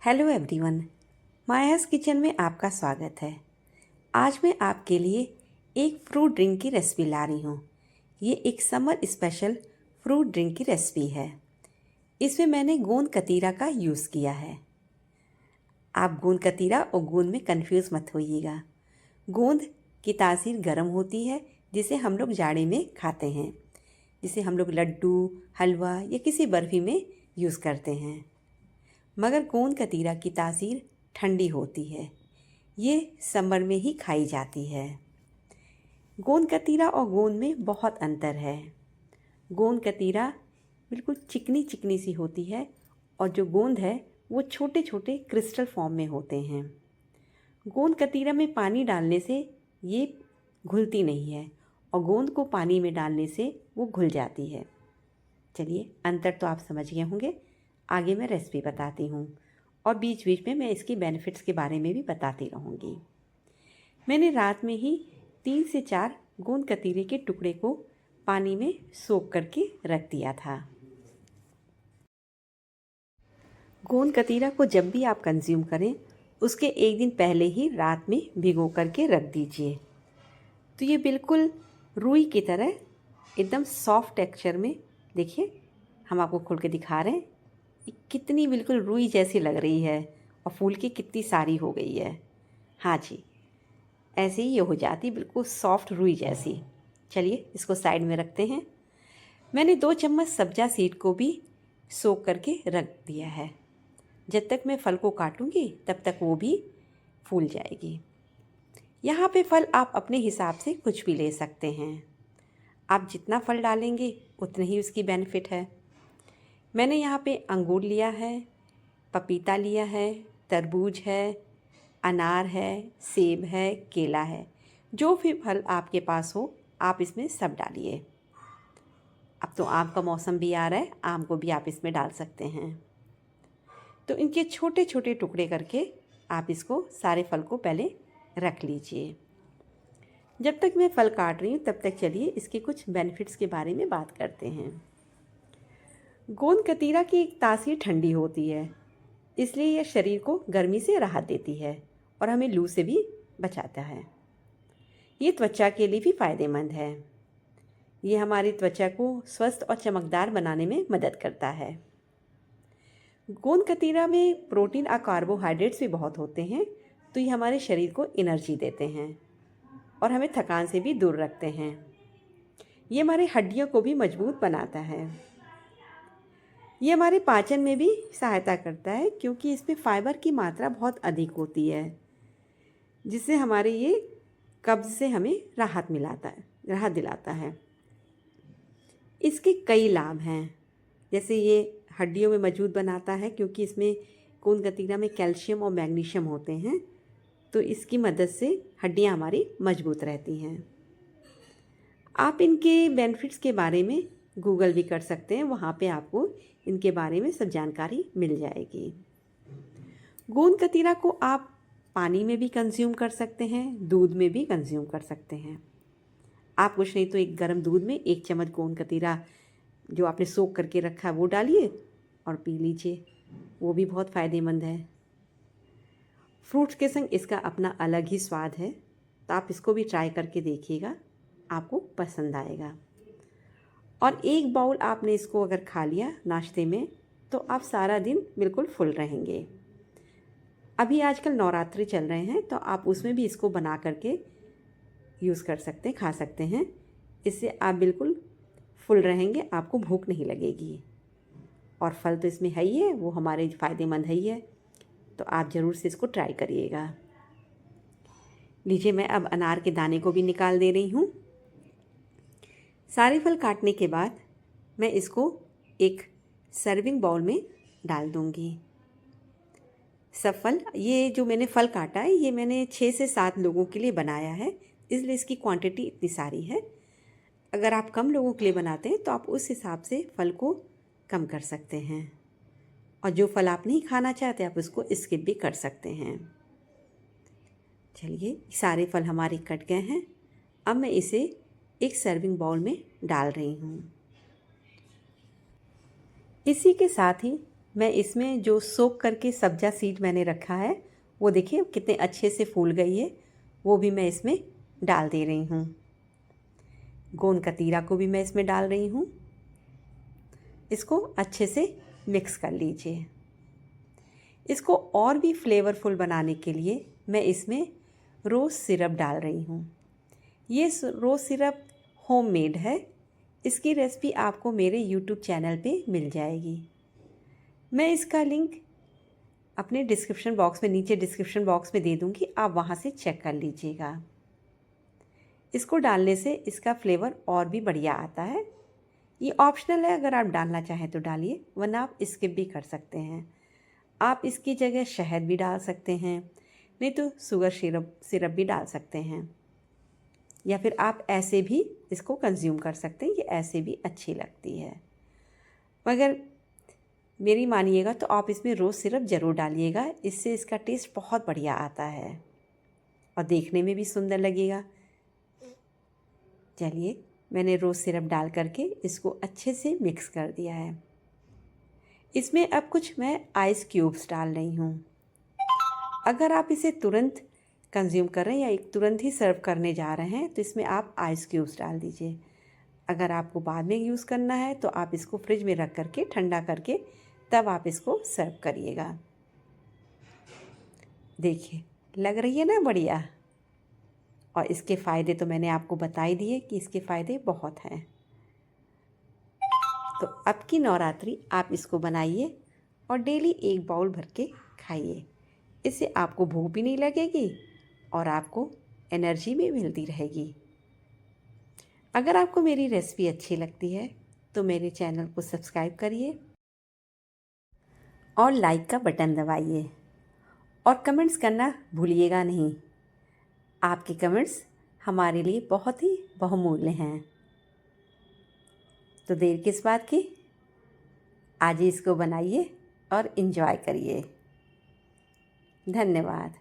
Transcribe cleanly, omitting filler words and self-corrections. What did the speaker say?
Hello everyone, मायास kitchen में आपका स्वागत है। आज मैं आपके लिए एक फ्रूट ड्रिंक की रेसिपी ला रही हूँ। ये एक समर स्पेशल फ्रूट ड्रिंक की रेसिपी है। इसमें मैंने गोंद कतीरा का यूज़ किया है। आप गोंद कतीरा और गोंद में कंफ्यूज मत होइएगा। गोंद की तासीर गर्म होती है, जिसे हम लोग जाड़े में खाते हैं, जिसे हम लोग लड्डू, हलवा या किसी बर्फ़ी में यूज़ करते हैं। मगर गोंद कतीरा की तासीर ठंडी होती है। ये समर में ही खाई जाती है। गोंद कतीरा और गोंद में बहुत अंतर है। गोंद कतीरा बिल्कुल चिकनी चिकनी सी होती है और जो गोंद है वो छोटे छोटे क्रिस्टल फॉर्म में होते हैं। गोंद कतीरा में पानी डालने से ये घुलती नहीं है और गोंद को पानी में डालने से वो घुल जाती है। चलिए, अंतर तो आप समझ गए होंगे। आगे मैं रेसिपी बताती हूँ और बीच बीच में मैं इसकी बेनिफिट्स के बारे में भी बताती रहूँगी। मैंने रात में ही 3 से 4 गोंद कतीरे के टुकड़े को पानी में सोख करके रख दिया था। गोंद कतीरा को जब भी आप कंज्यूम करें, उसके एक दिन पहले ही रात में भिगो करके रख दीजिए। तो ये बिल्कुल रुई की तरह एकदम सॉफ्ट टेक्सचर में, देखिए हम आपको खोल के दिखा रहे हैं, कितनी बिल्कुल रुई जैसी लग रही है और फूल की कितनी सारी हो गई है। हाँ जी, ऐसे ही ये हो जाती, बिल्कुल सॉफ्ट रुई जैसी। चलिए, इसको साइड में रखते हैं। मैंने 2 चम्मच सब्जा सीड को भी सोख करके रख दिया है। जब तक मैं फल को काटूंगी तब तक वो भी फूल जाएगी। यहाँ पे फल आप अपने हिसाब से कुछ भी ले सकते हैं। आप जितना फल डालेंगे उतने ही उसकी बेनिफिट है। मैंने यहाँ पे अंगूर लिया है, पपीता लिया है, तरबूज है, अनार है, सेब है, केला है। जो भी फल आपके पास हो आप इसमें सब डालिए। अब तो आम का मौसम भी आ रहा है, आम को भी आप इसमें डाल सकते हैं। तो इनके छोटे छोटे टुकड़े करके आप इसको सारे फल को पहले रख लीजिए। जब तक मैं फल काट रही हूँ तब तक चलिए इसके कुछ बेनिफिट्स के बारे में बात करते हैं। गोंद कतीरा की एक तासीर ठंडी होती है, इसलिए यह शरीर को गर्मी से राहत देती है और हमें लू से भी बचाता है। ये त्वचा के लिए भी फ़ायदेमंद है। ये हमारी त्वचा को स्वस्थ और चमकदार बनाने में मदद करता है। गोंद कतीरा में प्रोटीन और कार्बोहाइड्रेट्स भी बहुत होते हैं, तो ये हमारे शरीर को एनर्जी देते हैं और हमें थकान से भी दूर रखते हैं। ये हमारी हड्डियों को भी मजबूत बनाता है। ये हमारे पाचन में भी सहायता करता है, क्योंकि इसमें फाइबर की मात्रा बहुत अधिक होती है, जिससे हमारे ये कब्ज़ से हमें राहत दिलाता है। इसके कई लाभ हैं, जैसे ये हड्डियों में मजबूत बनाता है, क्योंकि इसमें गोंद कतीरा में कैल्शियम और मैग्नीशियम होते हैं, तो इसकी मदद से हड्डियाँ हमारी मजबूत रहती हैं। आप इनके बेनिफिट्स के बारे में गूगल भी कर सकते हैं, वहाँ पे आपको इनके बारे में सब जानकारी मिल जाएगी। गोंद कतीरा को आप पानी में भी कंज्यूम कर सकते हैं, दूध में भी कंज्यूम कर सकते हैं। आप कुछ नहीं तो एक गर्म दूध में 1 चम्मच गोंद कतीरा जो आपने सोख करके रखा है वो डालिए और पी लीजिए, वो भी बहुत फ़ायदेमंद है। फ्रूट्स के संग इसका अपना अलग ही स्वाद है, तो आप इसको भी ट्राई करके देखिएगा, आपको पसंद आएगा। और 1 बाउल आपने इसको अगर खा लिया नाश्ते में तो आप सारा दिन बिल्कुल फुल रहेंगे। अभी आजकल नवरात्रि चल रहे हैं, तो आप उसमें भी इसको बना करके यूज़ कर सकते हैं, खा सकते हैं। इससे आप बिल्कुल फुल रहेंगे, आपको भूख नहीं लगेगी। और फल तो इसमें है ही है, वो हमारे फ़ायदेमंद है ही है, तो आप ज़रूर से इसको ट्राई करिएगा। लीजिए, मैं अब अनार के दाने को भी निकाल दे रही हूँ। सारे फल काटने के बाद मैं इसको एक सर्विंग बाउल में डाल दूँगी। सब फल, ये जो मैंने फल काटा है ये मैंने 6 से 7 लोगों के लिए बनाया है, इसलिए इसकी क्वांटिटी इतनी सारी है। अगर आप कम लोगों के लिए बनाते हैं तो आप उस हिसाब से फल को कम कर सकते हैं, और जो फल आप नहीं खाना चाहते आप उसको स्किप भी कर सकते हैं। चलिए, सारे फल हमारे कट गए हैं। अब मैं इसे एक सर्विंग बाउल में डाल रही हूँ। इसी के साथ ही मैं इसमें जो सोक करके सब्जा सीड मैंने रखा है वो देखिए कितने अच्छे से फूल गई है, वो भी मैं इसमें डाल दे रही हूँ। गोंद कतीरा को भी मैं इसमें डाल रही हूँ। इसको अच्छे से मिक्स कर लीजिए। इसको और भी फ्लेवरफुल बनाने के लिए मैं इसमें रोज़ सिरप डाल रही हूँ। ये रोज़ सिरप होममेड है। इसकी रेसिपी आपको मेरे यूट्यूब चैनल पे मिल जाएगी। मैं इसका लिंक अपने डिस्क्रिप्शन बॉक्स में, नीचे डिस्क्रिप्शन बॉक्स में दे दूँगी, आप वहाँ से चेक कर लीजिएगा। इसको डालने से इसका फ्लेवर और भी बढ़िया आता है। ये ऑप्शनल है, अगर आप डालना चाहें तो डालिए, वरना आप स्किप भी कर सकते हैं। आप इसकी जगह शहद भी डाल सकते हैं, नहीं तो शुगर सिरप भी डाल सकते हैं, या फिर आप ऐसे भी इसको कंज्यूम कर सकते हैं। ये ऐसे भी अच्छी लगती है, मगर मेरी मानिएगा तो आप इसमें रोज़ सिरप ज़रूर डालिएगा। इससे इसका टेस्ट बहुत बढ़िया आता है और देखने में भी सुंदर लगेगा। चलिए, मैंने रोज़ सिरप डाल करके इसको अच्छे से मिक्स कर दिया है। इसमें अब कुछ मैं आइस क्यूब्स डाल रही हूँ। अगर आप इसे तुरंत कंज्यूम कर रहे हैं या एक तुरंत ही सर्व करने जा रहे हैं तो इसमें आप आइस क्यूब्स डाल दीजिए। अगर आपको बाद में यूज़ करना है तो आप इसको फ्रिज में रख करके ठंडा करके तब आप इसको सर्व करिएगा। देखिए, लग रही है ना बढ़िया। और इसके फ़ायदे तो मैंने आपको बता ही दिए कि इसके फ़ायदे बहुत हैं। तो अब की नवरात्रि आप इसको बनाइए और डेली एक बाउल भर के खाइए। इससे आपको भूख भी नहीं लगेगी और आपको एनर्जी भी मिलती रहेगी। अगर आपको मेरी रेसिपी अच्छी लगती है तो मेरे चैनल को सब्सक्राइब करिए और लाइक का बटन दबाइए और कमेंट्स करना भूलिएगा नहीं। आपके कमेंट्स हमारे लिए बहुत ही बहुमूल्य हैं। तो देर किस बात की, आज ही इसको बनाइए और एंजॉय करिए। धन्यवाद।